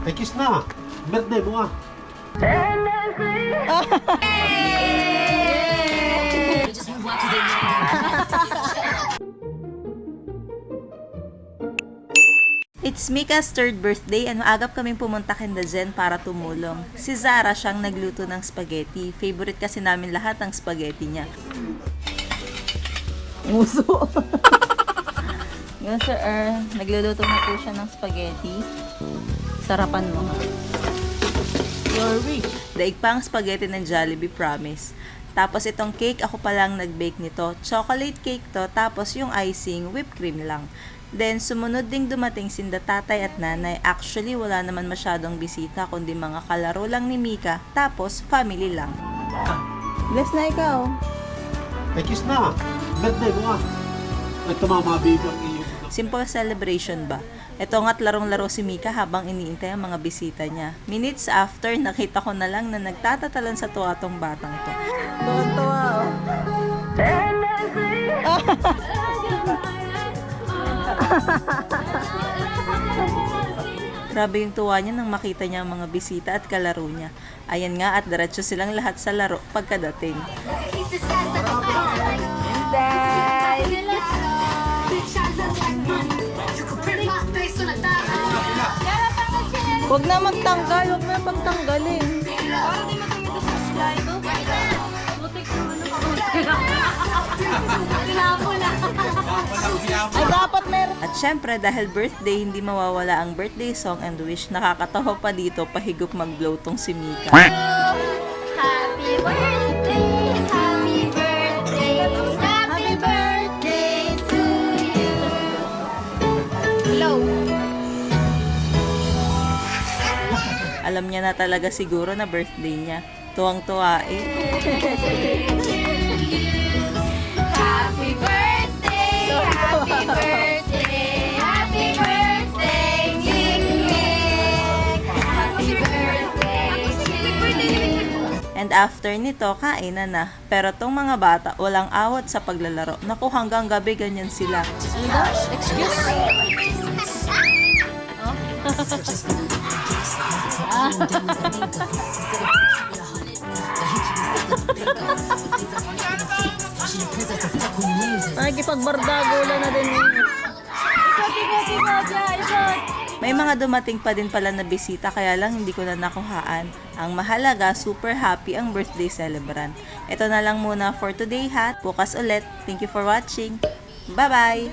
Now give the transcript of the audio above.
Ay, kiss na. Birthday mo ah. It's Mika's third birthday and maagap kaming pumunta kenda Jen para tumulong. Si Zara siyang nagluto ng spaghetti. Favorite kasi namin lahat ang spaghetti niya. Muso. Yun sir, nagluluto na po siya ng spaghetti. Sarapan mo. You're rich. Daig pa ang spaghetti ng Jollibee, promise. Tapos itong cake, ako palang nag-bake nito. Chocolate cake to, tapos yung icing, whipped cream lang. Then, sumunod ding dumating sinda tatay at nanay. Actually, wala naman masyadong bisita, kundi mga kalaro lang ni Mika. Tapos, family lang. Bless na ikaw. Ay, kiss na. Birthday mo ah. Ay, tumama baby ang iyo. Simple celebration ba? Ito nga't larong-laro si Mika habang iniintay ang mga bisita niya. Minutes after, nakita ko na lang na nagtatatalan sa tuwa tong batang to. Tuwa-tuwa oh. Grabe yung tuwa niya nang makita niya ang mga bisita at kalaro niya. Ayan nga at diretso silang lahat sa laro pagkadating. Huwag na magtanggal, huwag na pagtanggalin. Ay, dapat meron. At syempre, dahil birthday, hindi mawawala ang birthday song and wish. Nakakatawa pa dito, pahigop mag-blow tong si Mika. Happy birthday, happy birthday, happy birthday to you. Blow. Alam niya na talaga siguro na birthday niya. Tuwang-tuwa eh. Happy birthday, happy birthday, happy birthday, Nick. Happy birthday. And after nito, kain na. Pero tong mga bata, walang awat sa paglalaro. Naku, hanggang gabi ganyan sila. Excuse me. Nakikipagbardagola na din. May mga dumating pa din pala na bisita kaya lang hindi ko na nakuhaan. Ang mahalaga, super happy ang birthday celebrant. Ito na lang muna for today ha. Bukas ulit. Thank you for watching. Bye-bye!